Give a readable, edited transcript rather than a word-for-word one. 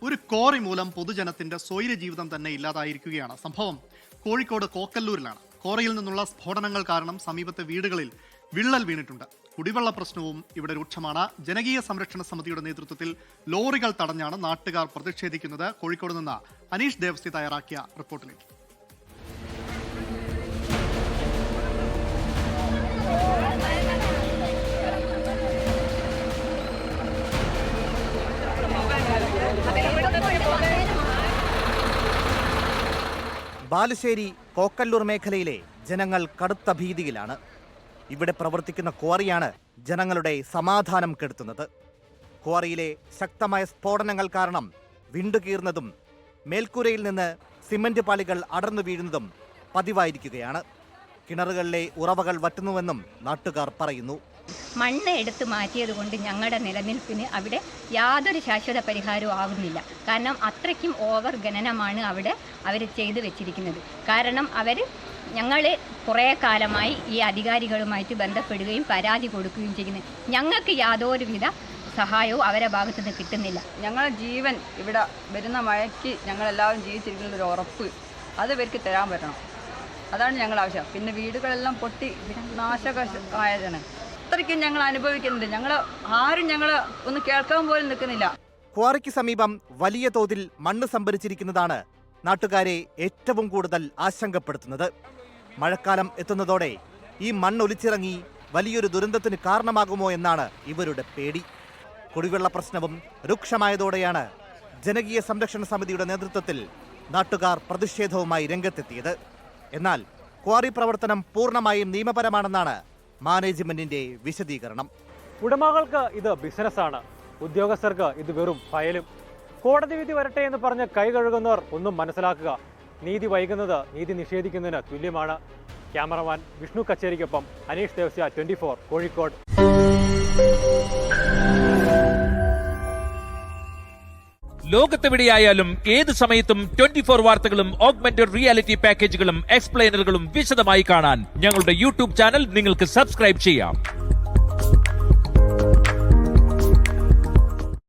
ഒരു കോറി മൂലം പൊതുജനത്തിന്റെ സ്വൈര ജീവിതം തന്നെ ഇല്ലാതായിരിക്കുകയാണ്. സംഭവം കോഴിക്കോട് കോക്കല്ലൂരിലാണ്. കോറിയിൽ നിന്നുള്ള സ്ഫോടനങ്ങൾ കാരണം സമീപത്തെ വീടുകളിൽ വിള്ളൽ വീണിട്ടുണ്ട്. കുടിവെള്ള പ്രശ്നവും ഇവിടെ രൂക്ഷമാണ്. ജനകീയ സംരക്ഷണ സമിതിയുടെ നേതൃത്വത്തിൽ ലോറികൾ തടഞ്ഞാണ് നാട്ടുകാർ പ്രതിഷേധിക്കുന്നത്. കോഴിക്കോട് നിന്ന് അനീഷ് ദേവസി തയ്യാറാക്കിയ റിപ്പോർട്ടിലേക്ക്. ബാലുശ്ശേരി കോക്കല്ലൂർ മേഖലയിലെ ജനങ്ങൾ കടുത്ത ഭീതിയിലാണ്. ഇവിടെ പ്രവർത്തിക്കുന്ന ക്വാറിയാണ് ജനങ്ങളുടെ സമാധാനം കെടുത്തുന്നത്. ക്വാറിയിലെ ശക്തമായ സ്ഫോടനങ്ങൾ കാരണം വിണ്ടുകീർന്നതും മേൽക്കൂരയിൽ നിന്ന് സിമന്റ് പാളികൾ അടർന്നു വീഴുന്നതും പതിവായിരിക്കുകയാണ്. കിണറുകളിലെ ഉറവകൾ വറ്റുന്നുവെന്നും നാട്ടുകാർ പറയുന്നു. മണ്ണ് എടുത്തു മാറ്റിയത് കൊണ്ട് ഞങ്ങളുടെ നിലനിൽപ്പിന് അവിടെ യാതൊരു ശാശ്വത പരിഹാരവും ആവുന്നില്ല. കാരണം അത്രയ്ക്കും ഓവർ ഖനനമാണ് അവിടെ അവർ ചെയ്തു വെച്ചിരിക്കുന്നത്. കാരണം ഞങ്ങൾ കുറേ കാലമായി ഈ അധികാരികളുമായിട്ട് ബന്ധപ്പെടുകയും പരാതി കൊടുക്കുകയും ചെയ്യുന്നത്. ഞങ്ങൾക്ക് യാതൊരുവിധ സഹായവും അവരെ ഭാഗത്തു നിന്ന് കിട്ടുന്നില്ല. ഞങ്ങളുടെ ജീവൻ ഇവിടെ വരുന്ന മഴയ്ക്ക് ഞങ്ങളെല്ലാവരും ജീവിച്ചിരിക്കുന്ന ഒരു ഉറപ്പ് അത് ഇവർക്ക് തരാൻ പറ്റണം. അതാണ് ഞങ്ങൾ ആവശ്യം. പിന്നെ വീടുകളെല്ലാം പൊട്ടി നാശകമായതാണ്. അത്രയ്ക്കും ഞങ്ങൾ അനുഭവിക്കുന്നുണ്ട്. ആരും ഒന്ന് കേൾക്കാൻ പോലും നിൽക്കുന്നില്ല. ക്വാറിക്ക് സമീപം വലിയ തോതിൽ മണ്ണ് സംഭരിച്ചിരിക്കുന്നതാണ് നാട്ടുകാരെ ഏറ്റവും കൂടുതൽ ആശങ്കപ്പെടുത്തുന്നത്. മഴക്കാലം എത്തുന്നതോടെ ഈ മണ്ണ് ഒലിച്ചിറങ്ങി വലിയൊരു ദുരന്തത്തിന് കാരണമാകുമോ എന്നാണ് ഇവരുടെ പേടി. കുടിവെള്ള പ്രശ്നവും രൂക്ഷമായതോടെയാണ് ജനകീയ സംരക്ഷണ സമിതിയുടെ നേതൃത്വത്തിൽ നാട്ടുകാർ പ്രതിഷേധവുമായി രംഗത്തെത്തിയത്. എന്നാൽ ക്വാറി പ്രവർത്തനം പൂർണ്ണമായും നിയമപരമാണെന്നാണ് മാനേജ്മെന്റിന്റെ വിശദീകരണം. ഉടമകൾക്ക് ഇത് ബിസിനസ്സാണ്, ഉദ്യോഗസ്ഥർക്ക് ഇത് വെറും ഫയലും. കോടതി വിധി വരട്ടെ എന്ന് പറഞ്ഞ് കൈ കഴുകുന്നവർ ഒന്നും മനസ്സിലാക്കുക, നീതി വൈകുന്നത് നീതി നിഷേധിക്കുന്നതിന് തുല്യമാണ്. ക്യാമറമാൻ വിഷ്ണു കച്ചേരിക്കൊപ്പം അനീഷ് ദേവസ്യ, 24 കോഴിക്കോട്. ലോകത്തെവിടെയായാലും ഏത് സമയത്തും 24 വാർത്തകളും ഓഗ്മെന്റഡ് റിയാലിറ്റി പാക്കേജുകളും എക്സ്പ്ലെയിനറുകളും വിശദമായി കാണാൻ ഞങ്ങളുടെ യൂട്യൂബ് ചാനൽ നിങ്ങൾക്ക് സബ്സ്ക്രൈബ് ചെയ്യാം.